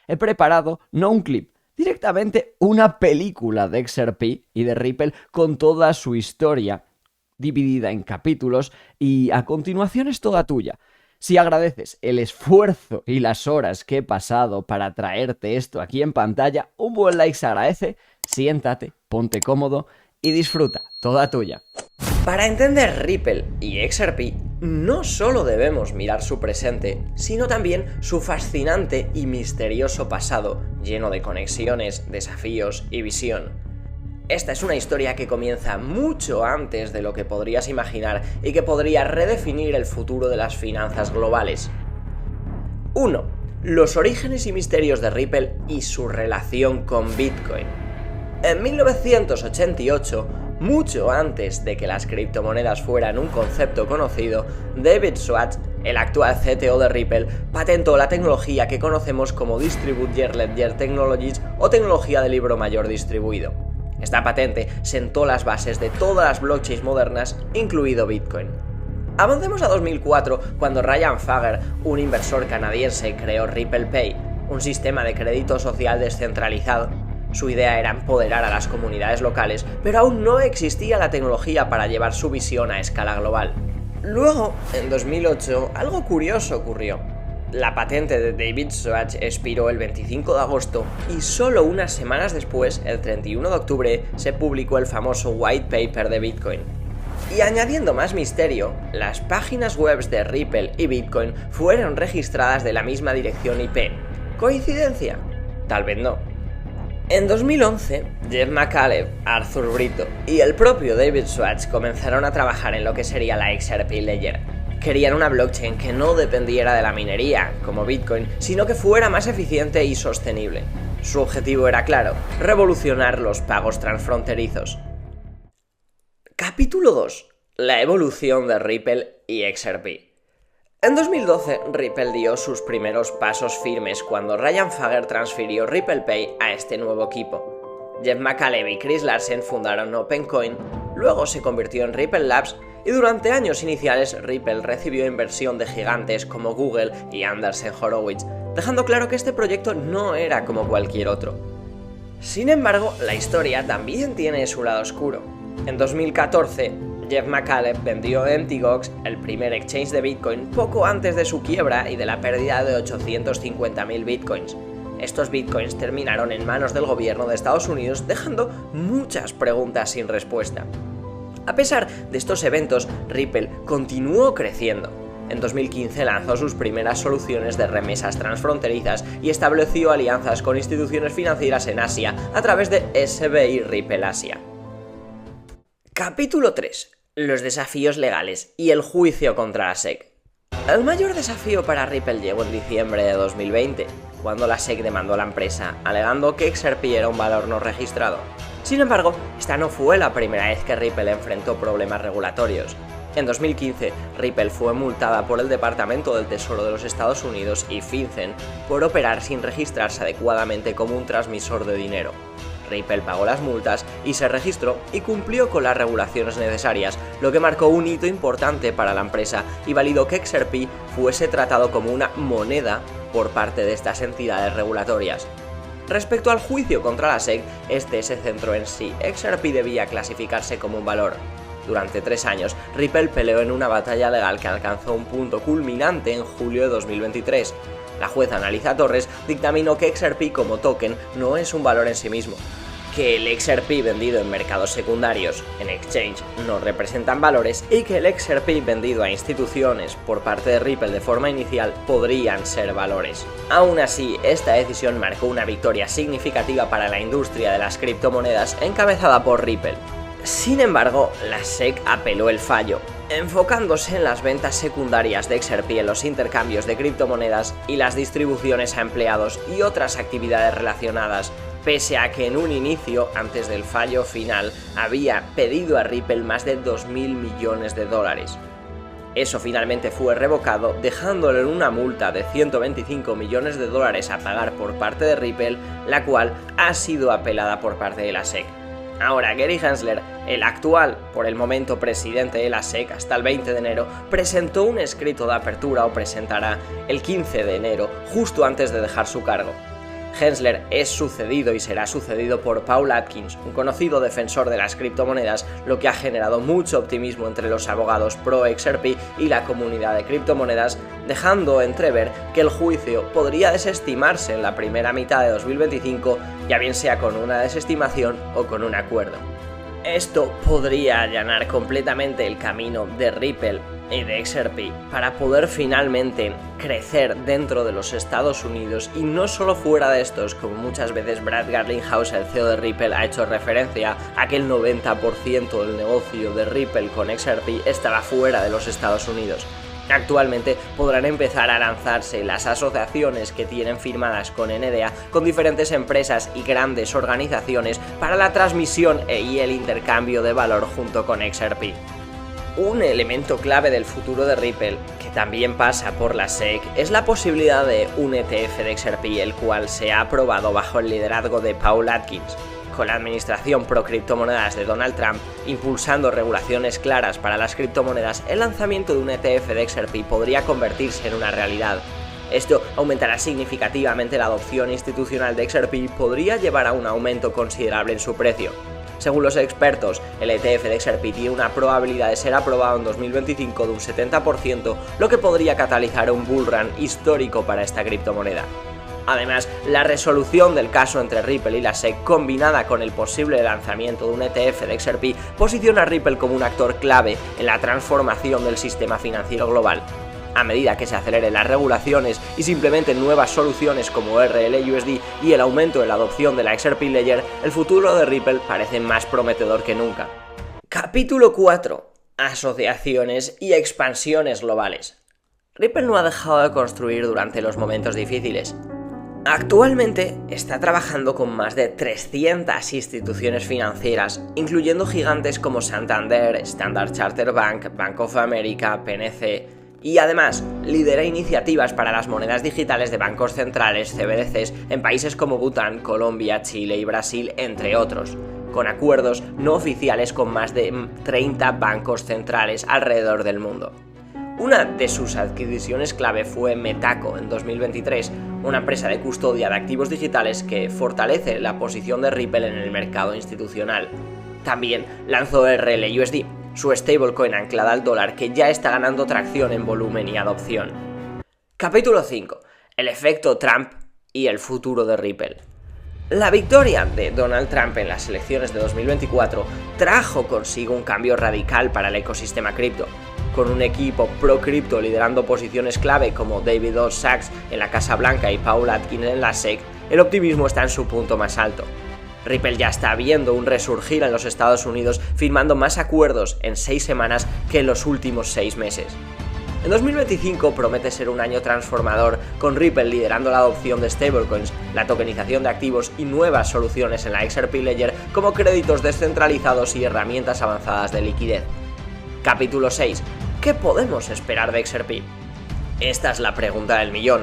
he preparado no un clip, directamente una película de XRP y de Ripple con toda su historia dividida en capítulos y a continuación es toda tuya. Si agradeces el esfuerzo y las horas que he pasado para traerte esto aquí en pantalla, un buen like se agradece, siéntate, ponte cómodo y disfruta, toda tuya. Para entender Ripple y XRP, no solo debemos mirar su presente, sino también su fascinante y misterioso pasado, lleno de conexiones, desafíos y visión. Esta es una historia que comienza mucho antes de lo que podrías imaginar y que podría redefinir el futuro de las finanzas globales. 1. Los orígenes y misterios de Ripple y su relación con Bitcoin. En 1988, mucho antes de que las criptomonedas fueran un concepto conocido, David Schwartz, el actual CTO de Ripple, patentó la tecnología que conocemos como Distributed Ledger Technologies o tecnología de libro mayor distribuido. Esta patente sentó las bases de todas las blockchains modernas, incluido Bitcoin. Avancemos a 2004, cuando Ryan Fugger, un inversor canadiense, creó Ripple Pay, un sistema de crédito social descentralizado. Su idea era empoderar a las comunidades locales, pero aún no existía la tecnología para llevar su visión a escala global. Luego, en 2008, algo curioso ocurrió. La patente de David Schwartz expiró el 25 de agosto y solo unas semanas después, el 31 de octubre, se publicó el famoso white paper de Bitcoin. Y añadiendo más misterio, las páginas web de Ripple y Bitcoin fueron registradas de la misma dirección IP. ¿Coincidencia? Tal vez no. En 2011, Jeff McCaleb, Arthur Brito y el propio David Schwartz comenzaron a trabajar en lo que sería la XRP Ledger. Querían una blockchain que no dependiera de la minería, como Bitcoin, sino que fuera más eficiente y sostenible. Su objetivo era claro: revolucionar los pagos transfronterizos. Capítulo 2. La evolución de Ripple y XRP. En 2012, Ripple dio sus primeros pasos firmes cuando Ryan Fugger transfirió Ripple Pay a este nuevo equipo. Jeff McCaleb y Chris Larsen fundaron OpenCoin, luego se convirtió en Ripple Labs y durante años iniciales Ripple recibió inversión de gigantes como Google y Andreessen Horowitz, dejando claro que este proyecto no era como cualquier otro. Sin embargo, la historia también tiene su lado oscuro. En 2014, Jeff McCaleb vendió Mt. Gox, el primer exchange de Bitcoin, poco antes de su quiebra y de la pérdida de 850.000 Bitcoins. Estos Bitcoins terminaron en manos del gobierno de Estados Unidos, dejando muchas preguntas sin respuesta. A pesar de estos eventos, Ripple continuó creciendo. En 2015 lanzó sus primeras soluciones de remesas transfronterizas y estableció alianzas con instituciones financieras en Asia a través de SBI Ripple Asia. Capítulo 3. Los desafíos legales y el juicio contra la SEC. El mayor desafío para Ripple llegó en diciembre de 2020, cuando la SEC demandó a la empresa, alegando que XRP era un valor no registrado. Sin embargo, esta no fue la primera vez que Ripple enfrentó problemas regulatorios. En 2015, Ripple fue multada por el Departamento del Tesoro de los Estados Unidos y FinCEN por operar sin registrarse adecuadamente como un transmisor de dinero. Ripple pagó las multas y se registró y cumplió con las regulaciones necesarias, lo que marcó un hito importante para la empresa y validó que XRP fuese tratado como una moneda por parte de estas entidades regulatorias. Respecto al juicio contra la SEC, este se centró en si XRP debía clasificarse como un valor. Durante 3 años, Ripple peleó en una batalla legal que alcanzó un punto culminante en julio de 2023. La jueza Analisa Torres dictaminó que XRP como token no es un valor en sí mismo, que el XRP vendido en mercados secundarios, en exchange, no representan valores y que el XRP vendido a instituciones por parte de Ripple de forma inicial podrían ser valores. Aún así, esta decisión marcó una victoria significativa para la industria de las criptomonedas encabezada por Ripple. Sin embargo, la SEC apeló el fallo, enfocándose en las ventas secundarias de XRP en los intercambios de criptomonedas y las distribuciones a empleados y otras actividades relacionadas, pese a que en un inicio, antes del fallo final, había pedido a Ripple más de 2.000 millones de dólares. Eso finalmente fue revocado, dejándolo en una multa de 125 millones de dólares a pagar por parte de Ripple, la cual ha sido apelada por parte de la SEC. Ahora, Gary Gensler, el actual, por el momento, presidente de la SEC hasta el 20 de enero, presentó un escrito de apertura o presentará el 15 de enero, justo antes de dejar su cargo. Gensler es sucedido y será sucedido por Paul Atkins, un conocido defensor de las criptomonedas, lo que ha generado mucho optimismo entre los abogados pro XRP y la comunidad de criptomonedas, dejando entrever que el juicio podría desestimarse en la primera mitad de 2025, ya bien sea con una desestimación o con un acuerdo. Esto podría allanar completamente el camino de Ripple y de XRP para poder finalmente crecer dentro de los Estados Unidos y no solo fuera de estos, como muchas veces Brad Garlinghouse, el CEO de Ripple, ha hecho referencia a que el 90% del negocio de Ripple con XRP estaba fuera de los Estados Unidos. Actualmente podrán empezar a lanzarse las asociaciones que tienen firmadas con NDA con diferentes empresas y grandes organizaciones para la transmisión y el intercambio de valor junto con XRP. Un elemento clave del futuro de Ripple, que también pasa por la SEC, es la posibilidad de un ETF de XRP, el cual se ha aprobado bajo el liderazgo de Paul Atkins. Con la administración pro criptomonedas de Donald Trump impulsando regulaciones claras para las criptomonedas, el lanzamiento de un ETF de XRP podría convertirse en una realidad. Esto aumentará significativamente la adopción institucional de XRP y podría llevar a un aumento considerable en su precio. Según los expertos, el ETF de XRP tiene una probabilidad de ser aprobado en 2025 de un 70%, lo que podría catalizar un bull run histórico para esta criptomoneda. Además, la resolución del caso entre Ripple y la SEC, combinada con el posible lanzamiento de un ETF de XRP, posiciona a Ripple como un actor clave en la transformación del sistema financiero global. A medida que se aceleren las regulaciones y se implementen nuevas soluciones como RLUSD y el aumento de la adopción de la XRP Ledger, el futuro de Ripple parece más prometedor que nunca. Capítulo 4. Asociaciones y expansiones globales. Ripple no ha dejado de construir durante los momentos difíciles. Actualmente está trabajando con más de 300 instituciones financieras, incluyendo gigantes como Santander, Standard Chartered Bank, Bank of America, PNC, y además lidera iniciativas para las monedas digitales de bancos centrales, CBDCs, en países como Bután, Colombia, Chile y Brasil, entre otros, con acuerdos no oficiales con más de 30 bancos centrales alrededor del mundo. Una de sus adquisiciones clave fue Metaco en 2023, una empresa de custodia de activos digitales que fortalece la posición de Ripple en el mercado institucional. También lanzó RLUSD, su stablecoin anclada al dólar que ya está ganando tracción en volumen y adopción. Capítulo 5. El efecto Trump y el futuro de Ripple. La victoria de Donald Trump en las elecciones de 2024 trajo consigo un cambio radical para el ecosistema cripto. Con un equipo pro-cripto liderando posiciones clave como David O. Sachs en la Casa Blanca y Paul Atkins en la SEC, el optimismo está en su punto más alto. Ripple ya está viendo un resurgir en los Estados Unidos, firmando más acuerdos en 6 semanas que en los últimos 6 meses. En 2025 promete ser un año transformador, con Ripple liderando la adopción de stablecoins, la tokenización de activos y nuevas soluciones en la XRP Ledger como créditos descentralizados y herramientas avanzadas de liquidez. Capítulo 6. ¿Qué podemos esperar de XRP? Esta es la pregunta del millón.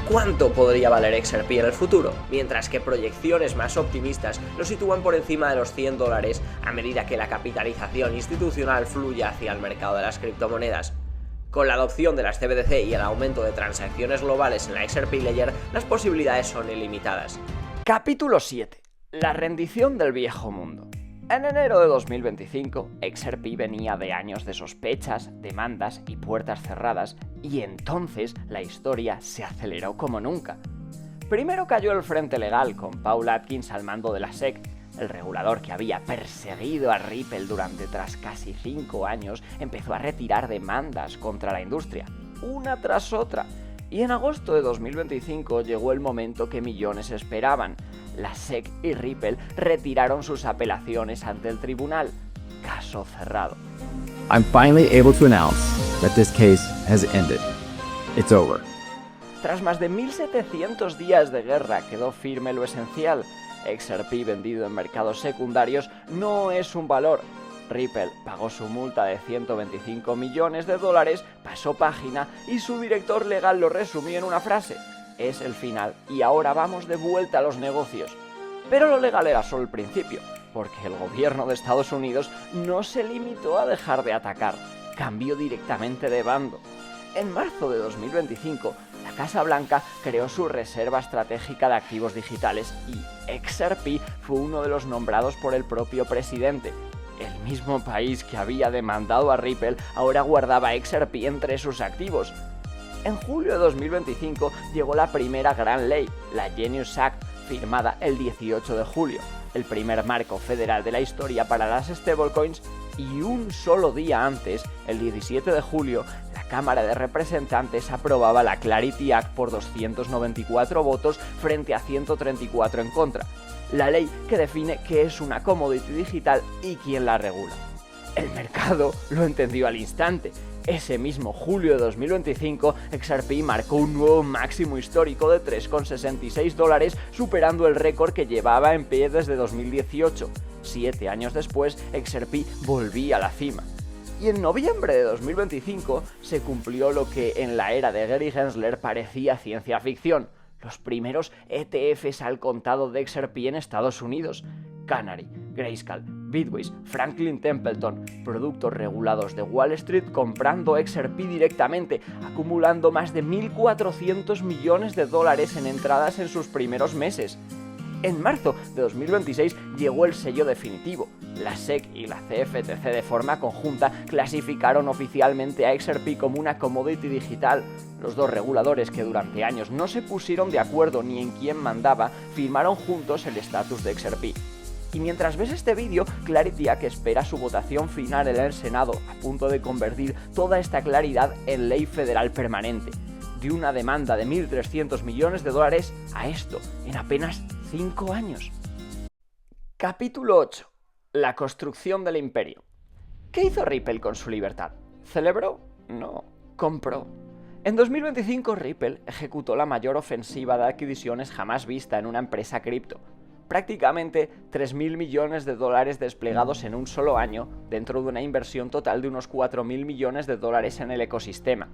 ¿Cuánto podría valer XRP en el futuro? Mientras que proyecciones más optimistas lo sitúan por encima de los $100 a medida que la capitalización institucional fluye hacia el mercado de las criptomonedas. Con la adopción de las CBDC y el aumento de transacciones globales en la XRP Ledger, las posibilidades son ilimitadas. Capítulo 7. La rendición del viejo mundo. En enero de 2025, XRP venía de años de sospechas, demandas y puertas cerradas, y entonces la historia se aceleró como nunca. Primero cayó el frente legal con Paul Atkins al mando de la SEC, el regulador que había perseguido a Ripple durante tras casi 5 años empezó a retirar demandas contra la industria, una tras otra, y en agosto de 2025 llegó el momento que millones esperaban. La SEC y Ripple retiraron sus apelaciones ante el tribunal. Caso cerrado. I'm finally able to announce that this case has ended. It's over. Tras más de 1700 días de guerra quedó firme lo esencial. XRP vendido en mercados secundarios no es un valor. Ripple pagó su multa de $125 millones, pasó página y su director legal lo resumió en una frase: es el final y ahora vamos de vuelta a los negocios. Pero lo legal era solo el principio, porque el gobierno de Estados Unidos no se limitó a dejar de atacar, cambió directamente de bando. En marzo de 2025, la la Casa Blanca creó su reserva estratégica de activos digitales y XRP fue uno de los nombrados por el propio presidente. El mismo país que había demandado a Ripple ahora guardaba XRP entre sus activos. En julio de 2025 llegó la primera gran ley, la Genius Act, firmada el 18 de julio, el primer marco federal de la historia para las stablecoins, y un solo día antes, el 17 de julio, la Cámara de Representantes aprobaba la Clarity Act por 294 votos frente a 134 en contra, la ley que define qué es una commodity digital y quién la regula. El mercado lo entendió al instante. Ese mismo julio de 2025, XRP marcó un nuevo máximo histórico de $3,66, superando el récord que llevaba en pie desde 2018. 7 años después, XRP volvía a la cima. Y en noviembre de 2025 se cumplió lo que en la era de Gary Gensler parecía ciencia ficción: los primeros ETFs al contado de XRP en Estados Unidos. Canary, Grayscale, Bitwise, Franklin Templeton, productos regulados de Wall Street comprando XRP directamente, acumulando más de $1.400 millones en entradas en sus primeros meses. En marzo de 2026 llegó el sello definitivo. La SEC y la CFTC de forma conjunta clasificaron oficialmente a XRP como una commodity digital. Los dos reguladores, que durante años no se pusieron de acuerdo ni en quién mandaba, firmaron juntos el estatus de XRP. Y mientras ves este vídeo, Clarity Act espera su votación final en el Senado, a punto de convertir toda esta claridad en ley federal permanente. De una demanda de $1.300 millones a esto, en apenas 5 años. Capítulo 8. La construcción del imperio. ¿Qué hizo Ripple con su libertad? ¿Celebró? No, compró. En 2025 Ripple ejecutó la mayor ofensiva de adquisiciones jamás vista en una empresa cripto. Prácticamente $3.000 millones desplegados en un solo año, dentro de una inversión total de unos $4.000 millones en el ecosistema.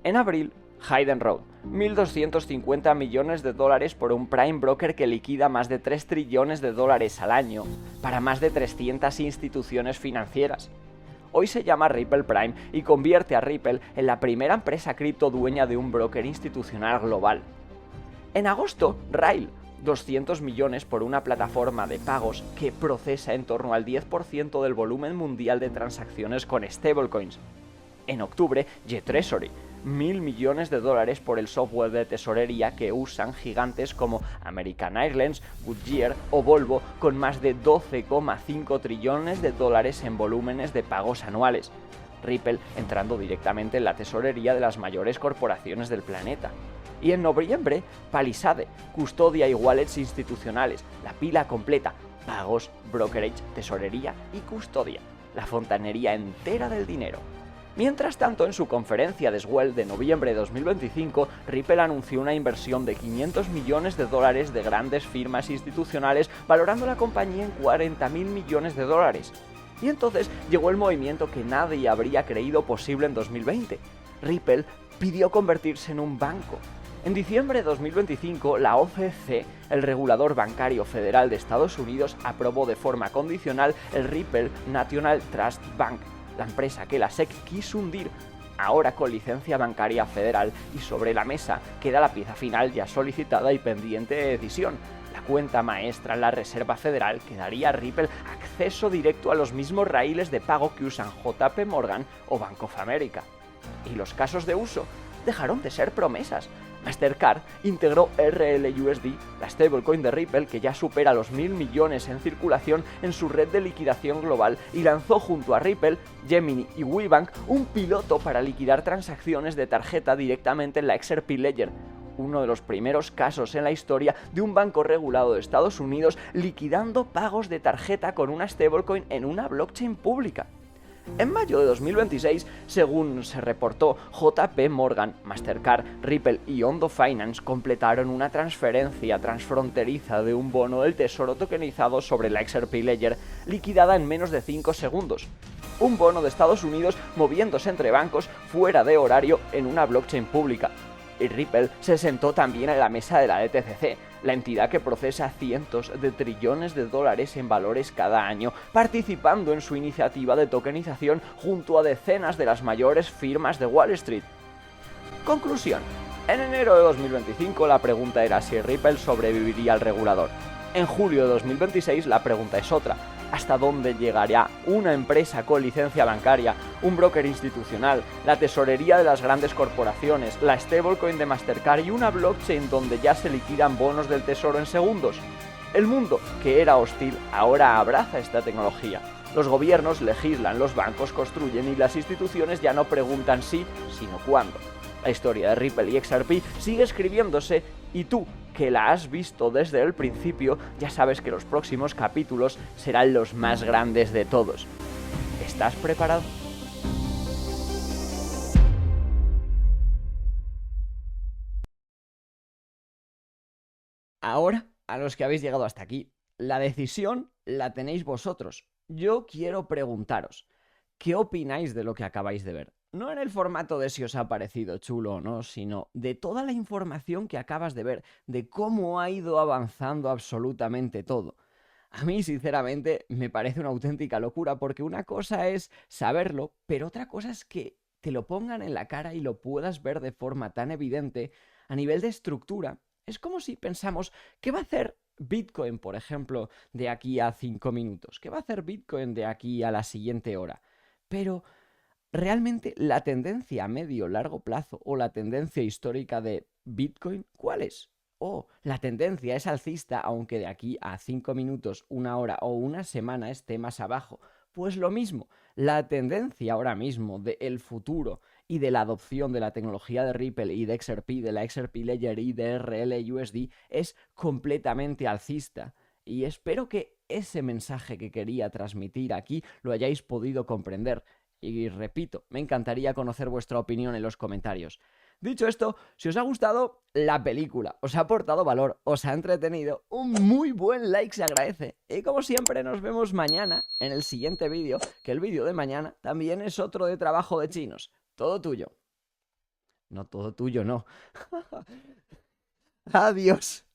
En abril, Hayden Road, $1.250 millones por un prime broker que liquida más de $3 trillones al año para más de 300 instituciones financieras. Hoy se llama Ripple Prime y convierte a Ripple en la primera empresa cripto dueña de un broker institucional global. En agosto, Rail, 200 millones por una plataforma de pagos que procesa en torno al 10% del volumen mundial de transacciones con stablecoins. En octubre, G-Treasury, $1.000 millones por el software de tesorería que usan gigantes como American Airlines, Goodyear o Volvo, con más de $12,5 trillones en volúmenes de pagos anuales. Ripple entrando directamente en la tesorería de las mayores corporaciones del planeta. Y en noviembre, Palisade, custodia y wallets institucionales, la pila completa, pagos, brokerage, tesorería y custodia, la fontanería entera del dinero. Mientras tanto, en su conferencia de Swell de noviembre de 2025, Ripple anunció una inversión de $500 millones de grandes firmas institucionales, valorando la compañía en $40.000 millones. Y entonces llegó el movimiento que nadie habría creído posible en 2020. Ripple pidió convertirse en un banco. En diciembre de 2025, la OCC, el regulador bancario federal de Estados Unidos, aprobó de forma condicional el Ripple National Trust Bank, la empresa que la SEC quiso hundir, ahora con licencia bancaria federal, y sobre la mesa queda la pieza final ya solicitada y pendiente de decisión, la cuenta maestra en la Reserva Federal que daría a Ripple acceso directo a los mismos raíles de pago que usan JP Morgan o Bank of America. Y los casos de uso dejaron de ser promesas. Mastercard integró RLUSD, la stablecoin de Ripple que ya supera los 1.000 millones en circulación, en su red de liquidación global, y lanzó junto a Ripple, Gemini y WeBank un piloto para liquidar transacciones de tarjeta directamente en la XRP Ledger, uno de los primeros casos en la historia de un banco regulado de Estados Unidos liquidando pagos de tarjeta con una stablecoin en una blockchain pública. En mayo de 2026, según se reportó, JP Morgan, Mastercard, Ripple y Ondo Finance completaron una transferencia transfronteriza de un bono del tesoro tokenizado sobre la XRP Ledger, liquidada en menos de 5 segundos. Un bono de Estados Unidos moviéndose entre bancos fuera de horario en una blockchain pública. Y Ripple se sentó también en la mesa de la DTCC, la entidad que procesa cientos de trillones de dólares en valores cada año, participando en su iniciativa de tokenización junto a decenas de las mayores firmas de Wall Street. Conclusión. En enero de 2025 la pregunta era si Ripple sobreviviría al regulador. En julio de 2026 la pregunta es otra: ¿hasta dónde llegará una empresa con licencia bancaria, un broker institucional, la tesorería de las grandes corporaciones, la stablecoin de Mastercard y una blockchain donde ya se liquidan bonos del tesoro en segundos? El mundo, que era hostil, ahora abraza esta tecnología. Los gobiernos legislan, los bancos construyen y las instituciones ya no preguntan si, sino cuándo. La historia de Ripple y XRP sigue escribiéndose y tú, que la has visto desde el principio, ya sabes que los próximos capítulos serán los más grandes de todos. ¿Estás preparado? Ahora, a los que habéis llegado hasta aquí, la decisión la tenéis vosotros. Yo quiero preguntaros, ¿qué opináis de lo que acabáis de ver? No en el formato de si os ha parecido chulo o no, sino de toda la información que acabas de ver, de cómo ha ido avanzando absolutamente todo. A mí, sinceramente, me parece una auténtica locura, porque una cosa es saberlo, pero otra cosa es que te lo pongan en la cara y lo puedas ver de forma tan evidente a nivel de estructura. Es como si pensamos, ¿qué va a hacer Bitcoin, por ejemplo, de aquí a 5 minutos? ¿Qué va a hacer Bitcoin de aquí a la siguiente hora? Pero realmente la tendencia a medio largo plazo o la tendencia histórica de Bitcoin, ¿cuál es? O la tendencia es alcista, aunque de aquí a 5 minutos, una hora o una semana esté más abajo. Pues lo mismo, la tendencia ahora mismo del futuro y de la adopción de la tecnología de Ripple y de XRP, de la XRP Ledger y de RL-USD es completamente alcista. Y espero que ese mensaje que quería transmitir aquí lo hayáis podido comprender. Y repito, me encantaría conocer vuestra opinión en los comentarios. Dicho esto, si os ha gustado la película, os ha aportado valor, os ha entretenido, un muy buen like se agradece. Y como siempre nos vemos mañana en el siguiente vídeo, que el vídeo de mañana también es otro de trabajo de chinos. Todo tuyo. No, todo tuyo no. Adiós.